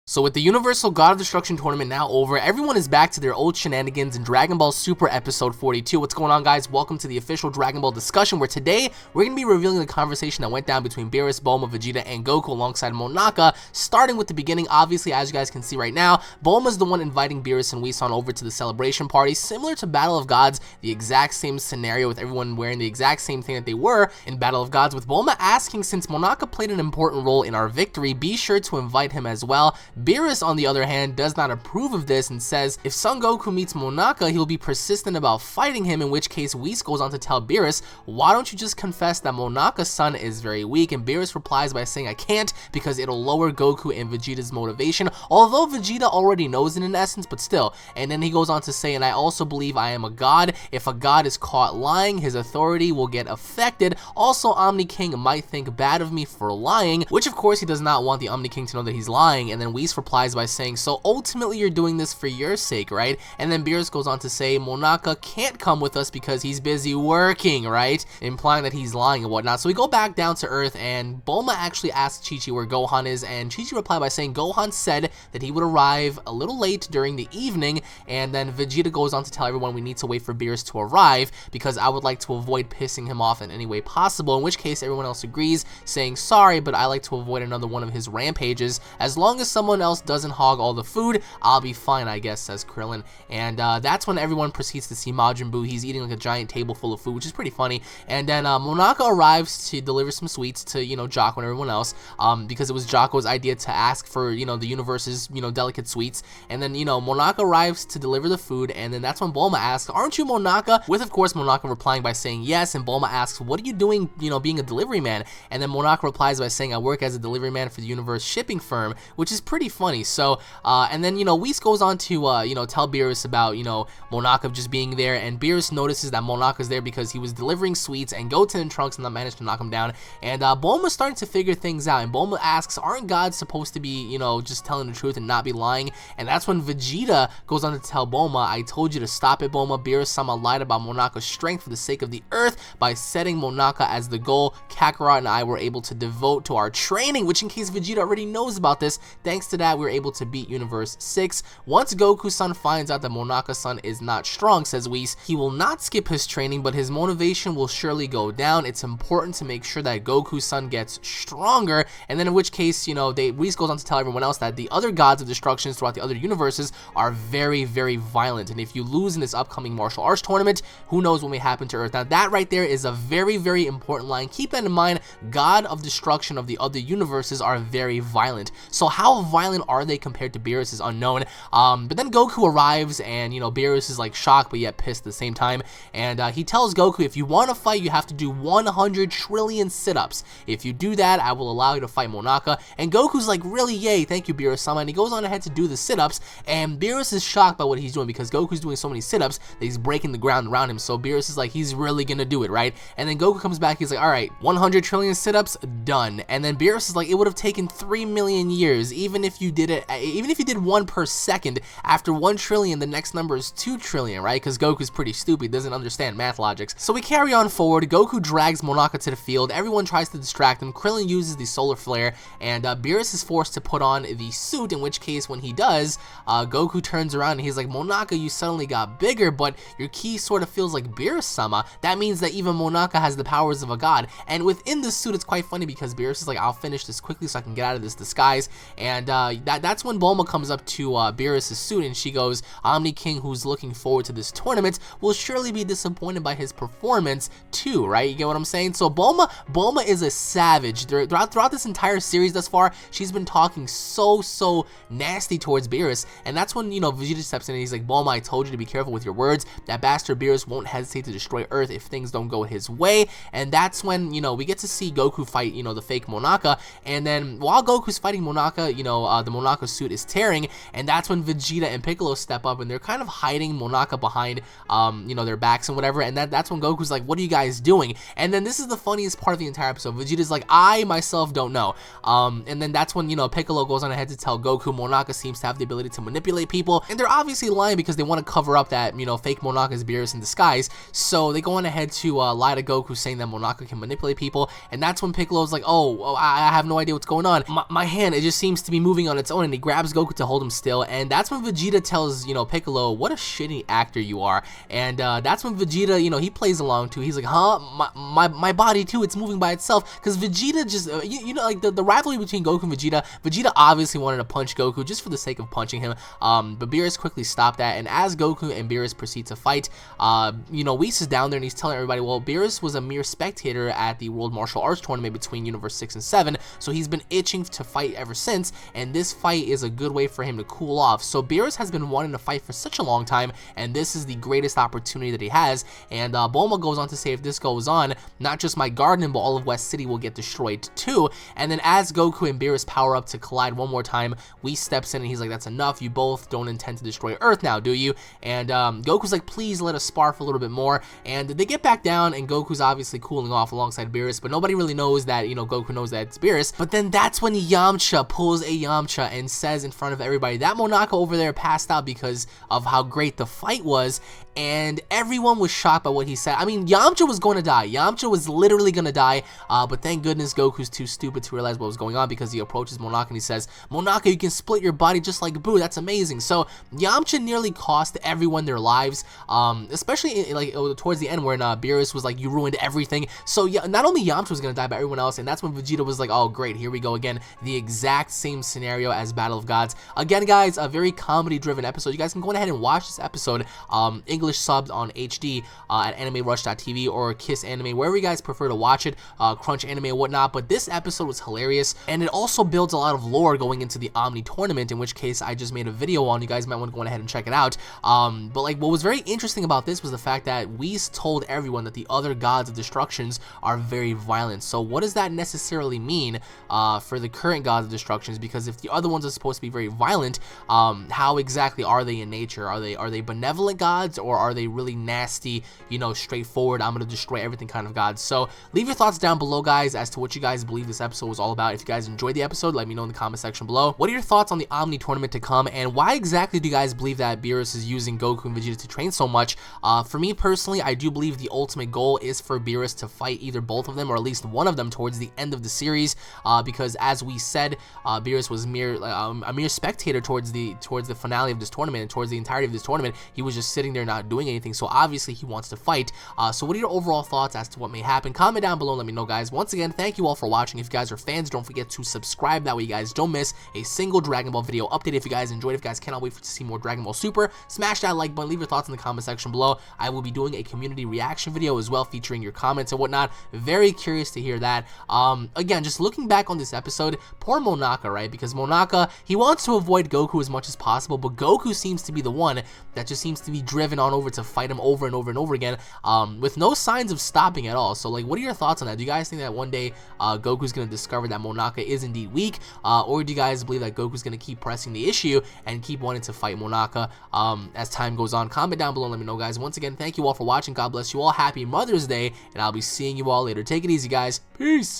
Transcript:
So with the Universal God of Destruction tournament now over, everyone is back to their old shenanigans in Dragon Ball Super episode 42. What's going on, guys? Welcome to the official Dragon Ball discussion, where today we're going to be revealing the conversation that went down between Beerus, Bulma, Vegeta, and Goku alongside Monaka, starting with the beginning. Obviously, as you guys can see right now, Bulma's the one inviting Beerus and Whis over to the celebration party, similar to Battle of Gods, the exact same scenario with everyone wearing the exact same thing that they were in Battle of Gods, with Bulma asking, since Monaka played an important role in our victory, be sure to invite him as well. Beerus, on the other hand, does not approve of this and says if Son Goku meets Monaka, he'll be persistent about fighting him, in which case Whis goes on to tell Beerus, why don't you just confess that Monaka's son is very weak? And Beerus replies by saying, I can't, because it'll lower Goku and Vegeta's motivation, although Vegeta already knows it in essence, but still. And then he goes on to say, and I also believe I am a god. If a god is caught lying, his authority will get affected. Also, Omni King might think bad of me for lying, which of course he does not want the Omni King to know that he's lying. And then Whis replies by saying, so ultimately you're doing this for your sake, right? And then Beerus goes on to say, Monaka can't come with us because he's busy working, right? Implying that he's lying and whatnot. So we go back down to Earth, and Bulma actually asks Chi-Chi where Gohan is, and Chi-Chi replied by saying Gohan said that he would arrive a little late during the evening. And then Vegeta goes on to tell everyone we need to wait for Beerus to arrive because I would like to avoid pissing him off in any way possible, in which case everyone else agrees, saying sorry, but I like to avoid another one of his rampages. As long as someone else doesn't hog all the food, I'll be fine, I guess, says Krillin. And that's when everyone proceeds to see Majin Buu. He's eating like a giant table full of food, which is pretty funny. And then Monaka arrives to deliver some sweets to, Jocko and everyone else, because it was Jocko's idea to ask for, the universe's, delicate sweets. And then, Monaka arrives to deliver the food, and then that's when Bulma asks, aren't you Monaka? With, of course, Monaka replying by saying yes, and Bulma asks, what are you doing, being a delivery man? And then Monaka replies by saying, I work as a delivery man for the universe shipping firm, which is pretty funny. So, and then, Whis goes on to, tell Beerus about, Monaka just being there, and Beerus notices that Monaka's there because he was delivering sweets, and Goten and Trunks managed to knock him down. And Bulma's starting to figure things out, and Bulma asks, aren't gods supposed to be, just telling the truth and not be lying? And that's when Vegeta goes on to tell Bulma, I told you to stop it, Bulma. Beerus-sama lied about Monaka's strength for the sake of the Earth by setting Monaka as the goal. Kakarot and I were able to devote to our training, which, in case Vegeta already knows about this, thanks to that, we were able to beat Universe 6. Once Goku-san finds out that Monaka-san is not strong, says Whis, he will not skip his training, but his motivation will surely go down. It's important to make sure that Goku-san gets stronger. And then in which case, Whis goes on to tell everyone else that the other gods of destructions throughout the other universes are very, very violent. And if you lose in this upcoming martial arts tournament, who knows what may happen to Earth. Now that right there is a very, very important line. Keep that in mind. God of destruction of the other universes are very violent. So how violent are they compared to Beerus is unknown. But then Goku arrives, and Beerus is like shocked but yet pissed at the same time, and he tells Goku, if you want to fight, you have to do 100 trillion sit-ups. If you do that, I will allow you to fight Monaka. And Goku's like, really? Yay, thank you, Beerus-sama. And he goes on ahead to do the sit-ups, and Beerus is shocked by what he's doing because Goku's doing so many sit-ups that he's breaking the ground around him. So Beerus is like, he's really gonna do it, right? And then Goku comes back, he's like, all right, 100 trillion sit-ups, done. And then Beerus is like, it would have taken 3 million years, even if you did it, even if you did one per second. After 1 trillion, the next number is 2 trillion, right? Because Goku's pretty stupid, doesn't understand math logics. So we carry on forward. Goku drags Monaka to the field. Everyone tries to distract him. Krillin uses the solar flare, and Beerus is forced to put on the suit, in which case, when he does, Goku turns around and he's like, Monaka, you suddenly got bigger, but your ki sort of feels like Beerus-sama. That means that even Monaka has the powers of a god. And within the suit, it's quite funny because Beerus is like, I'll finish this quickly so I can get out of this disguise. And that's when Bulma comes up to Beerus' suit, and she goes, Omni King, who's looking forward to this tournament, will surely be disappointed by his performance too, right? You get what I'm saying? So Bulma is a savage. Throughout this entire series thus far, she's been talking so nasty towards Beerus, and that's when, Vegeta steps in and he's like, Bulma, I told you to be careful with your words. That bastard Beerus won't hesitate to destroy Earth if things don't go his way. And that's when, we get to see Goku fight, the fake Monaka, and then while Goku's fighting Monaka, the Monaka suit is tearing, and that's when Vegeta and Piccolo step up, and they're kind of hiding Monaka behind, their backs and whatever, and that's when Goku's like, what are you guys doing? And then this is the funniest part of the entire episode. Vegeta's like, I myself don't know. And then that's when, Piccolo goes on ahead to tell Goku Monaka seems to have the ability to manipulate people, and they're obviously lying because they want to cover up that, fake Monaka's Beerus in disguise. So they go on ahead to lie to Goku, saying that Monaka can manipulate people, and that's when Piccolo's like, oh, I have no idea what's going on. My hand, it just seems to be moving moving on its own, and he grabs Goku to hold him still, and that's when Vegeta tells, you know, Piccolo, what a shitty actor you are. And that's when Vegeta, you know, he plays along too. He's like, huh, my body too, it's moving by itself, because Vegeta just, you know, like the rivalry between Goku and Vegeta obviously wanted to punch Goku just for the sake of punching him, but Beerus quickly stopped that, and as Goku and Beerus proceed to fight, you know, Whis is down there, and he's telling everybody, well, Beerus was a mere spectator at the World Martial Arts Tournament between Universe 6 and 7, so he's been itching to fight ever since, and this fight is a good way for him to cool off. So Beerus has been wanting to fight for such a long time, and this is the greatest opportunity that he has. And Bulma goes on to say, if this goes on, not just my garden, but all of West City will get destroyed too. And then as Goku and Beerus power up to collide one more time, Whis steps in and he's like, that's enough, you both don't intend to destroy Earth now, do you? And Goku's like, please let us spar for a little bit more. And they get back down, and Goku's obviously cooling off alongside Beerus, but nobody really knows that, you know, Goku knows that it's Beerus. But then that's when Yamcha pulls a Yamcha and says in front of everybody that Monaka over there passed out because of how great the fight was, and everyone was shocked by what he said. I mean, Yamcha was going to die. Yamcha was literally going to die, but thank goodness Goku's too stupid to realize what was going on, because he approaches Monaka and he says, Monaka, you can split your body just like Boo, that's amazing. So Yamcha nearly cost everyone their lives, especially like towards the end when Beerus was like, you ruined everything. So yeah, not only Yamcha was going to die, but everyone else, and that's when Vegeta was like, oh great, here we go again, the exact same scenario as Battle of Gods. Again guys, a very comedy driven episode. You guys can go ahead and watch this episode, English subbed on HD at animerush.tv or Kiss Anime, wherever you guys prefer to watch it, Crunch Anime and whatnot. But this episode was hilarious, and it also builds a lot of lore going into the Omni-Tournament, in which case I just made a video on. You guys might want to go ahead and check it out. But like, what was very interesting about this was the fact that Whis told everyone that the other gods of destructions are very violent. So what does that necessarily mean for the current gods of destructions? Because if the other ones are supposed to be very violent, how exactly are they in nature? Are they benevolent gods, or are they really nasty, you know, straightforward, I'm gonna destroy everything kind of gods? So leave your thoughts down below guys as to what you guys believe this episode was all about. If you guys enjoyed the episode, let me know in the comment section below. What are your thoughts on the Omni-Tournament to come, and why exactly do you guys believe that Beerus is using Goku and Vegeta to train so much? For me personally, I do believe the ultimate goal is for Beerus to fight either both of them or at least one of them towards the end of the series, because as we said, Beerus was a mere spectator towards the finale of this tournament, and towards the entirety of this tournament he was just sitting there not doing anything. So obviously he wants to fight. So what are your overall thoughts as to what may happen? Comment down below and let me know guys. Once again, thank you all for watching. If you guys are fans, don't forget to subscribe, that way you guys don't miss a single Dragon Ball video update. If you guys enjoyed, if you guys cannot wait to see more Dragon Ball Super, smash that like button, leave your thoughts in the comment section below. I will be doing a community reaction video as well featuring your comments and whatnot. Very curious to hear that. Again, just looking back on this episode, poor Monaka, right? Because Monaka, he wants to avoid Goku as much as possible, but Goku seems to be the one that just seems to be driven on over to fight him over and over and over again, with no signs of stopping at all. So like, what are your thoughts on that? Do you guys think that one day Goku's going to discover that Monaka is indeed weak, or do you guys believe that Goku's going to keep pressing the issue and keep wanting to fight Monaka as time goes on? Comment down below and let me know guys. Once again, thank you all for watching. God bless you all. Happy Mother's Day, and I'll be seeing you all later. Take it easy guys. Peace.